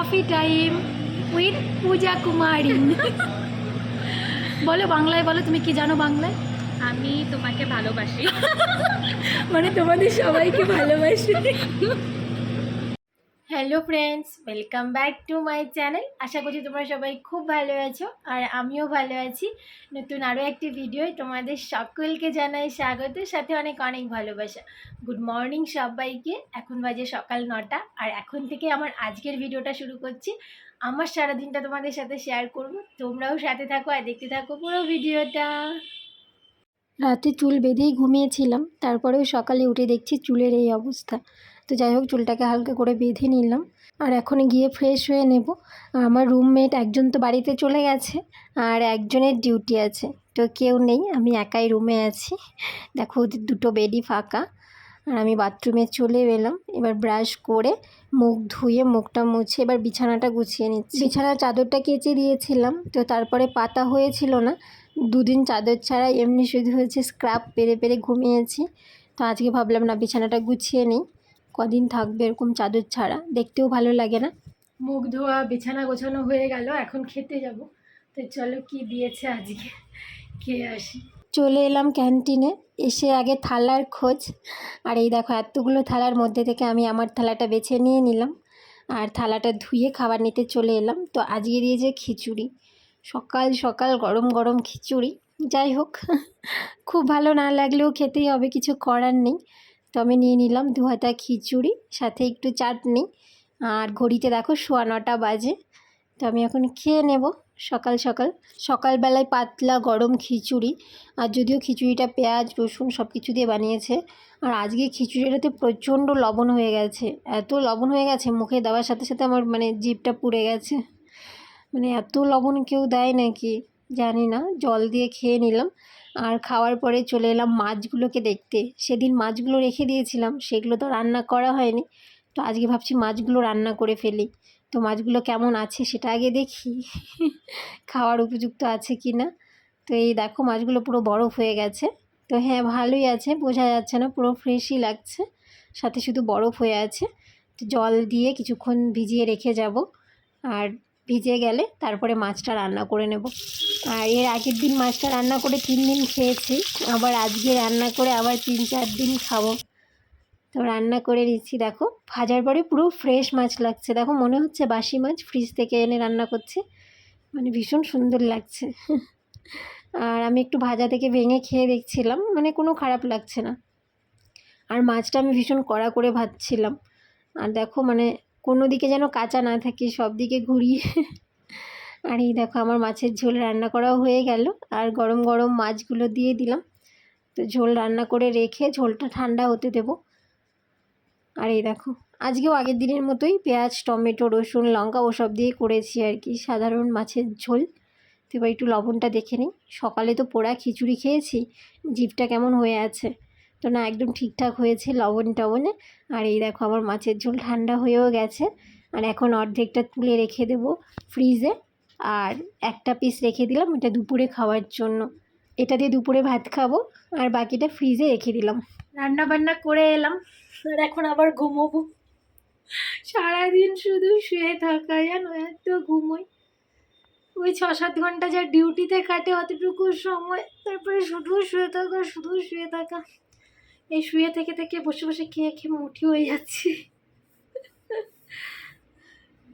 Coffee time with পূজা কুমারী। বলো বাংলায়, বলো তুমি কি জানো বাংলায়? আমি তোমাকে ভালোবাসি। মানে তোমাদের সবাইকে ভালোবাসি। Hello friends, welcome back to my channel. আশা করছি তোমরা সবাই খুব ভালো আছো আর আমিও ভালো আছি। নতুন আরও একটি ভিডিও তোমাদের সকলকে জানাই স্বাগত, সাথে অনেক অনেক ভালোবাসা। গুড মর্নিং সবাইকে। এখন বাজে সকাল 9টা আর এখন থেকে আমার আজকের ভিডিওটা শুরু করছি। আমার সারাদিনটা তোমাদের সাথে শেয়ার করব, তোমরাও সাথে থাকো আর দেখতে থাকো পুরো ভিডিওটা। রাতে চুল বেঁধেই ঘুমিয়েছিলাম, তারপরেও সকালে উঠে দেখছি চুলের এই অবস্থা। তো যাই হোক, চুলটাকে হালকা করে বেঁধে নিলাম আর এখন গিয়ে ফ্রেশ হয়ে নেব। আমার রুমমেট একজন তো বাড়িতে চলে গেছে আর একজনের ডিউটি আছে, তো কেউ নেই, আমি একাই রুমে আছি। দেখো ওদের দুটো বেডই ফাঁকা আর আমি বাথরুমে চলে এলাম। এবার ব্রাশ করে মুখ ধুয়ে মুখটা মুছে এবার বিছানাটা গুছিয়ে নিচ্ছি। বিছানার চাদরটা কেচে দিয়েছিলাম, তো তারপরে পাতা হয়েছিল না, দুদিন চাদর ছাড়া এমনি শুধু হয়েছে স্ক্রাব পেরে পেরে ঘুমিয়েছি। তো আজকে ভাবলাম না, বিছানাটা গুছিয়ে নিই, কদিন থাকবে এরকম চাদর ছাড়া, দেখতেও ভালো লাগে না। মুখ ধোয়া বিছানা গোছানো হয়ে গেল, এখন খেতে যাব। তো চলো কি দিয়েছে আজকে খেয়ে আসি। চলে এলাম ক্যান্টিনে, এসে আগে থালার খোঁজ। আর এই দেখো এতগুলো থালার মধ্যে থেকে আমি আমার থালাটা বেছে নিয়ে নিলাম আর থালাটা ধুয়ে খাবার নিতে চলে এলাম। তো আজকে দিয়েছে খিচুড়ি, সকাল সকাল গরম গরম খিচুড়ি। যাই হোক, খুব ভালো না লাগলেও খেতেই হবে, কিছু করার নেই। তো আমি নিয়ে নিলাম 2 হাতা খিচুড়ি, সাথে একটু চাটনি। আর ঘড়িতে দেখো 9:15 বাজে। তো আমি এখন খেয়ে নেব সকাল সকাল। সকালবেলায় পাতলা গরম খিচুড়ি, আর যদিও খিচুড়িটা পেঁয়াজ রসুন সব কিছু দিয়ে বানিয়েছে। আর আজকে খিচুড়িটাতে প্রচণ্ড লবণ হয়ে গেছে, এত লবণ হয়ে গেছে মুখে দেওয়ার সাথে সাথে আমার জিভটা পুড়ে গেছে। এত লবণ কেউ দেয় নাকি জানি না। জল দিয়ে খেয়ে নিলাম আর খাওয়ার পরে চলে এলাম মাছগুলোকে দেখতে। সেদিন মাছগুলো রেখে দিয়েছিলাম, সেগুলো তো রান্না করা হয়নি। তো আজকে ভাবছি মাছগুলো রান্না করে ফেলি। তো মাছগুলো কেমন আছে সেটা আগে দেখি, খাওয়ার উপযুক্ত আছে কি না। তো এই দেখো মাছগুলো পুরো বরফ হয়ে গেছে। তো হ্যাঁ, ভালোই আছে, বোঝা যাচ্ছে না, পুরো ফ্রেশই লাগছে, সাথে শুধু বরফ হয়ে আছে। তো জল দিয়ে কিছুক্ষণ ভিজিয়ে রেখে যাব, আর ভিজে গেলে তারপরে মাছটা রান্না করে নেব। আর এর আগের দিন মাছটা রান্না করে 3 দিন খেয়েছি, আবার আজকে রান্না করে আবার 3-4 দিন খাবো। তো রান্না করে নিচ্ছি, দেখো ভাজার পরে পুরো ফ্রেশ মাছ লাগছে, দেখো মনে হচ্ছে বাসি মাছ ফ্রিজ থেকে এনে রান্না করছে, ভীষণ সুন্দর লাগছে। আর আমি একটু ভাজা থেকে ভেঙে খেয়ে দেখছিলাম, কোনো খারাপ লাগছে না। আর মাছটা আমি ভীষণ কড়া করে ভাজছিলাম, আর দেখো কোনো দিকে যেন কাঁচা না থাকে, সব দিকে ঘুরিয়ে। আর এই দেখো আমার মাছের ঝোল রান্না করাও হয়ে গেল, আর গরম গরম মাছগুলো দিয়ে দিলাম। তো ঝোল রান্না করে রেখে ঝোলটা ঠান্ডা হতে দেব। আর এই দেখো আজকেও আগের দিনের মতোই পেঁয়াজ টমেটো রসুন লঙ্কা ওসব দিয়ে করেছি আর কি, সাধারণ মাছের ঝোল। তো এবার একটু লবণটা দেখে নিই, সকালে তো পোড়া খিচুড়ি খেয়েছি, জিভটা কেমন হয়ে আছে। তো না, একদম ঠিকঠাক হয়েছে লবণ টবণে। আর এই দেখো আমার মাছের ঝোল ঠান্ডা হয়েও গেছে, আর এখন অর্ধেকটা তুলে রেখে দেব ফ্রিজে, আর একটা পিস রেখে দিলাম এটা দুপুরে খাওয়ার জন্য। এটা দিয়ে দুপুরে ভাত খাবো, আর বাকিটা ফ্রিজে রেখে দিলাম। রান্না বান্না করে এলাম আর এখন আবার ঘুমোবো। সারাদিন শুধু শুয়ে থাকা, জানো, এত ঘুমোই। ওই 6-7 ঘন্টা যা ডিউটিতে কাটে অতটুকু সময়, তারপরে শুধু শুয়ে থাকা শুধু শুয়ে থাকা। এই শুয়ে থেকে থেকে বসে বসে খেয়ে খেয়ে মুঠি হয়ে যাচ্ছি।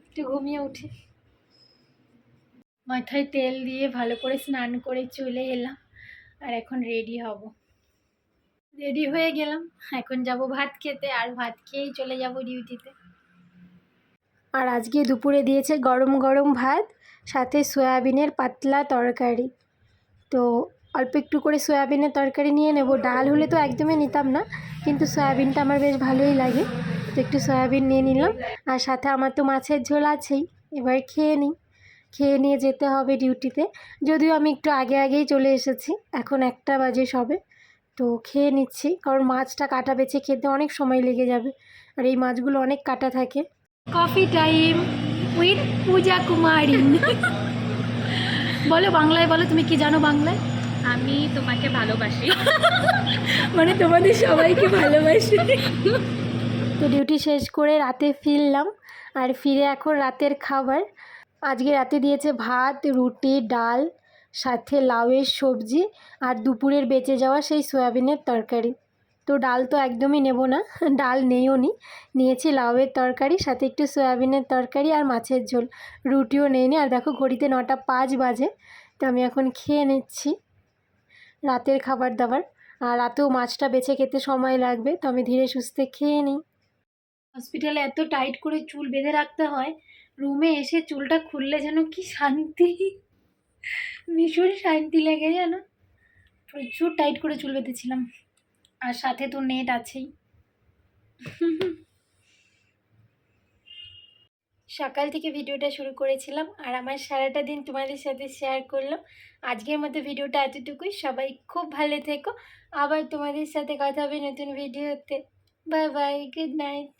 একটু ঘুমিয়ে উঠি। মাথায় তেল দিয়ে ভালো করে স্নান করে চলে এলাম, আর এখন রেডি হব। রেডি হয়ে গেলাম, এখন যাব ভাত খেতে, আর ভাত খেয়েই চলে যাব ডিউটিতে। আর আজকে দুপুরে দিয়েছে গরম গরম ভাত, সাথে সয়াবিনের পাতলা তরকারি। তো অল্প একটু করে সয়াবিনের তরকারি নিয়ে নেব, ডাল হলে তো একদমই নিতাম না, কিন্তু সয়াবিনটা আমার বেশ ভালোই লাগে। তো একটু সয়াবিন নিয়ে নিলাম, আর সাথে আমার তো মাছের ঝোল আছেই। এবার খেয়ে নিই, খেয়ে নিয়ে যেতে হবে ডিউটিতে। যদিও আমি একটু আগেই চলে এসেছি, এখন 1টা বাজে সবে। তো খেয়ে নিচ্ছি, কারণ মাছটা কাটা বেছে খেতে অনেক সময় লেগে যাবে, আর এই মাছগুলো অনেক কাটা থাকে। কফি টাইম উইথ পূজা কুমারী। বলো বাংলায়, বলো তুমি কি জানো বাংলায়? আমি তোমাকে ভালোবাসি। তোমাদের সবাইকে ভালোবাসি। তো ডিউটি শেষ করে রাতে ফিরলাম, আর ফিরে এখন রাতের খাবার। আজকে রাতে দিয়েছে ভাত, রুটি, ডাল, সাথে লাউয়ের সবজি আর দুপুরের বেঁচে যাওয়া সেই সয়াবিনের তরকারি। তো ডাল তো একদমই নেব না, ডাল নেইও নি, নিয়েছি লাউয়ের তরকারি, সাথে একটু সয়াবিনের তরকারি আর মাছের ঝোল। রুটিও নেইনি। আর দেখো ঘড়িতে 9টা 5 বাজে, তো আমি এখন খেয়ে নিচ্ছি রাতের খাবার দাবার। আর রাতেও মাছটা বেছে খেতে সময় লাগবে, তো আমি ধীরে সুস্থে খেয়ে নিই। হসপিটালে এত টাইট করে চুল বেঁধে রাখতে হয়, রুমে এসে চুলটা খুললে যেন কি শান্তি, ভীষণ শান্তি লেগে জানো। প্রচুর টাইট করে চুল বেঁধেছিলাম, আর সাথে তো নেট আছেই। সকাল থেকে ভিডিওটা শুরু করেছিলাম, আর আমার সারাটা দিন তোমাদের সাথে শেয়ার করলাম। আজকের মতো ভিডিওটা এতটুকুই। সবাই খুব ভালো থেকো। আবার তোমাদের সাথে কথা হবে নতুন ভিডিওতে। Bye bye, good night.